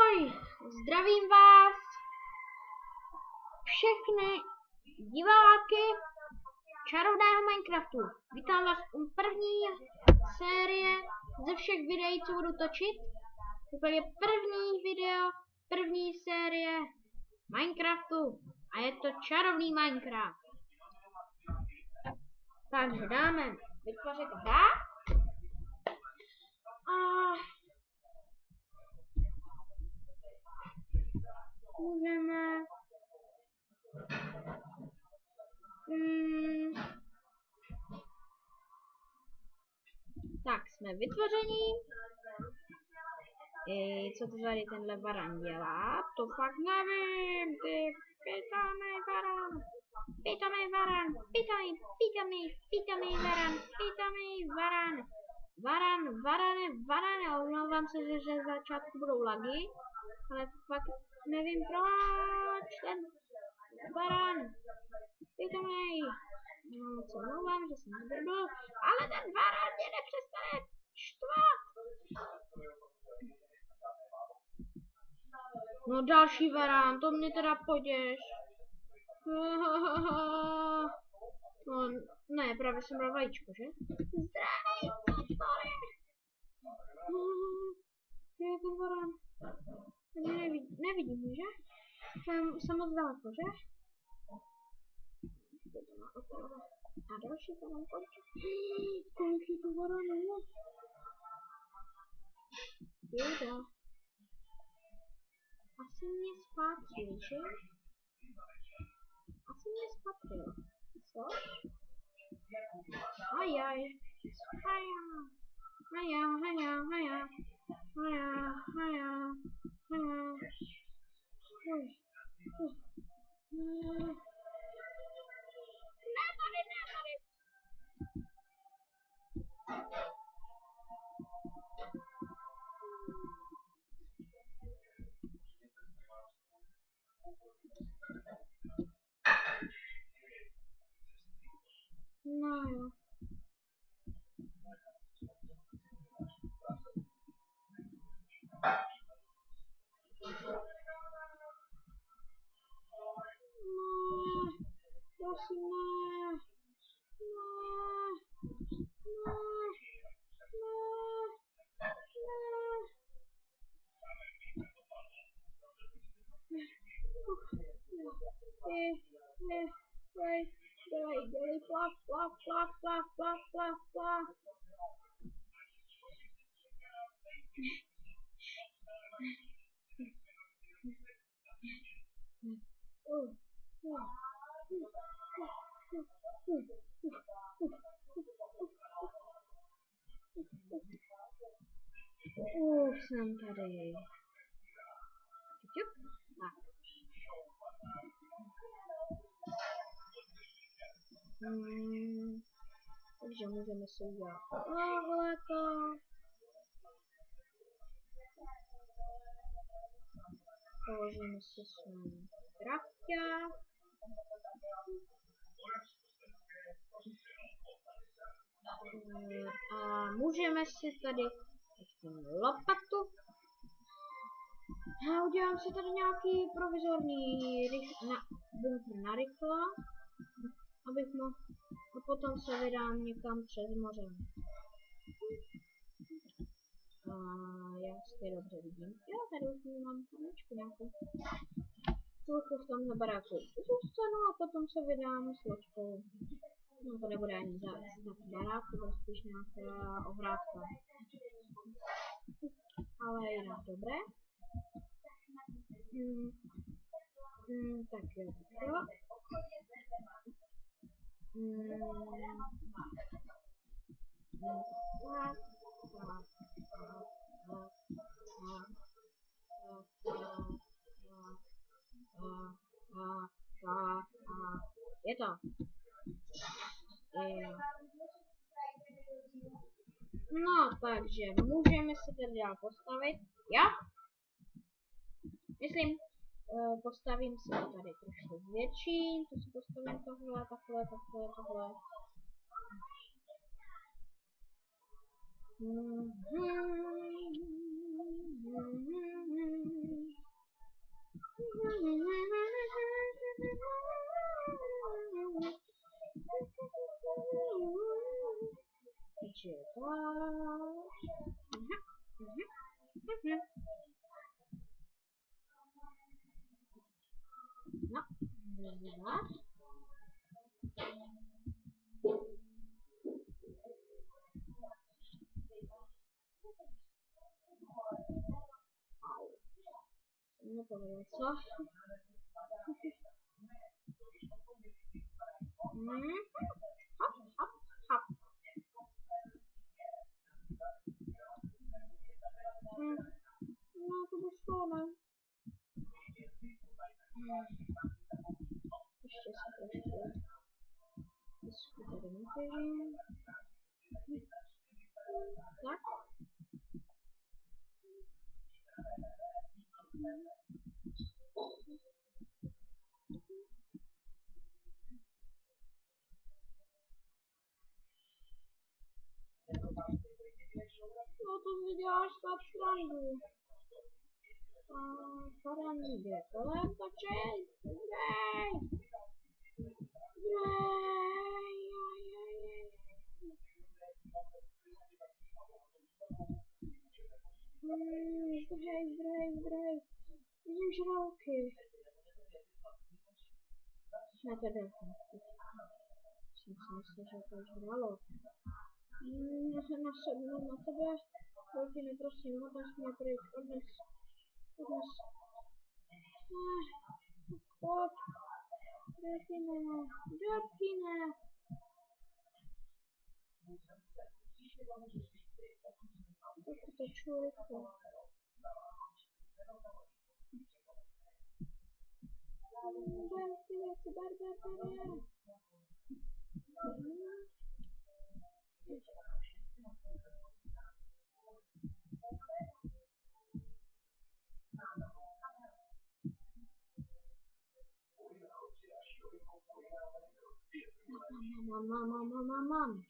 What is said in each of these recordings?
Ahoj, zdravím vás všechny diváky čarovného Minecraftu. Vítám vás u první série ze všech videí, co budu točit. Úplně první video, první série Minecraftu a je to čarovný Minecraft. Takže dáme vytvořit hra a můžeme tak jsme vytvoření. Co to tady tenhle varan dělá? To fakt nevím, ty pitomý varan. Pitomý varan, pitomý varan. Varane, omlouvám se, že z začátku budou lagy, ale fakt nevím proč ten varan. Pitomý. No, co omlouvám, že jsem nebyl, ale ten varan mě nepřestane štvat. No další varan, to mě teda poděš. No, ne, právě jsem dal vajíčko, že? Zdravý, tady. Je ten varan. Nevidím, že? Jsem moc daleko, že? A další varan, kolik je to varanů? Běda. Asi mě spatřil, že? Asi mě spatřil. Co? Ajaj. Haja. Ne, tady. No jo. Prosím, ne. Dělej, plaf. Jsem tady. Tak. Takže můžeme si udělat tohleto. Položíme si svůj krafťák. A můžeme si tady ještě lopatu. A udělám si tady nějaký provizorní bunkr na rychlo, abych mohl, a potom se vydám někam přes moře. A já si dobře vidím. Jo, tady už mám kamečku nějakou. Chvilku v tomhle baráku zůstanu a potom se vydám s loďkou. No to nebude ani za barák, to bude spíš nějaká ohrádka. Ale jinak dobré. Tak jo. Je to. No, takže můžeme se tady dál postavit. Já? Myslím, postavím si to tady trošku zvětším, to si postavím takhle. Tak. Nepovedlo, co? Hop, hop, hop. No, to by šlo, ne? Ještě se trošku tady natěžím. Tak. No to si děláš snad srandu. Faran jde kolem, takže zdrej. Zdrej. Vidím žraloky. Ne, to je delfín. Jsem si myslel, že to je žralok. Já se nasednu na tebe. Delfíne, prosím, odnes mě pryč, odnes. Pojď. Delfíne. Tak to čurko. Ty věci, ber. Mám.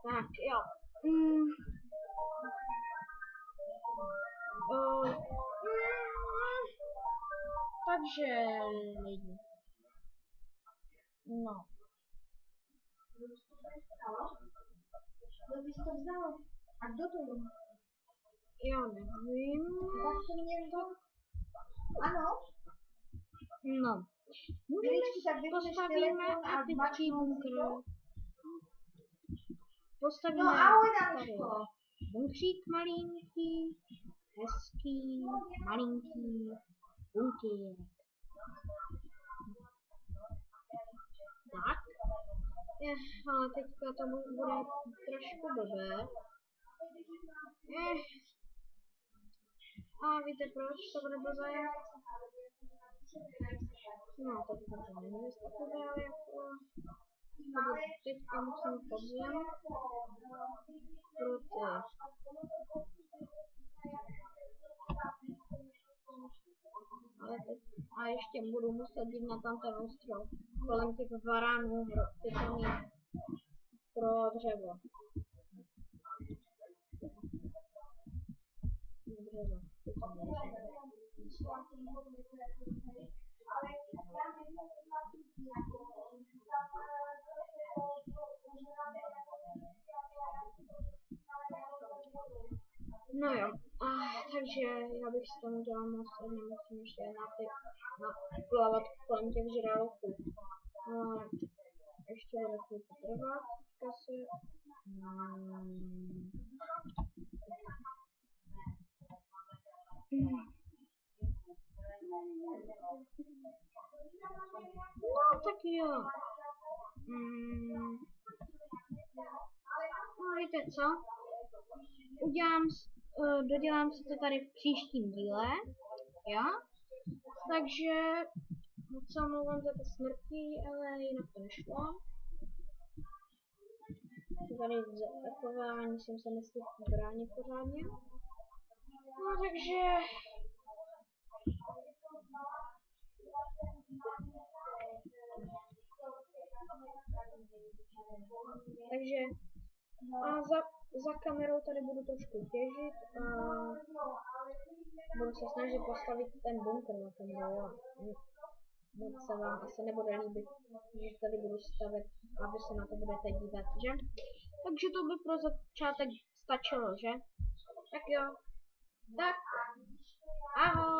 Tak, jo. Takže lidi. No. No ty jsi to vzal. A kdo to je? Já nevím. Tak to někdo? Ano? No. Postavíme epický bunkr. Postavíme No ahoj, tady Danuško. bunkřík malinký, hezký, malinký bunkýr. Tak. Ale teďka to bude trošku blbé. A víte proč to bude blbé? No, teďka to není takové, ale jako... Teďka musím podzem. Ale teď... A ještě budu muset jít na tam ten ostrov. Kolem těch varánů, ty tam je pro dřevo. No jo, takže já bych si tam udělal most a nemusím ještě naplavat kolem těch žraloků. Ještě bude chvíli trvat, asi. No tak jo. No víte co? Dodělám si to tady v příštím díle, jo? Takže moc se omlouvám za ty smrti, ale jinak to nešlo. Tady zapakování jsem se nestihl bránit pořádně. No takže... Takže za kamerou tady budu trošku těžit a budu se snažit postavit ten bunkr na kameru, jo. Moc se vám asi nebude líbit, že tady budu stavět, aby se na to budete dívat, že? Takže to by pro začátek stačilo, že? Tak jo. Tak. Ahoj.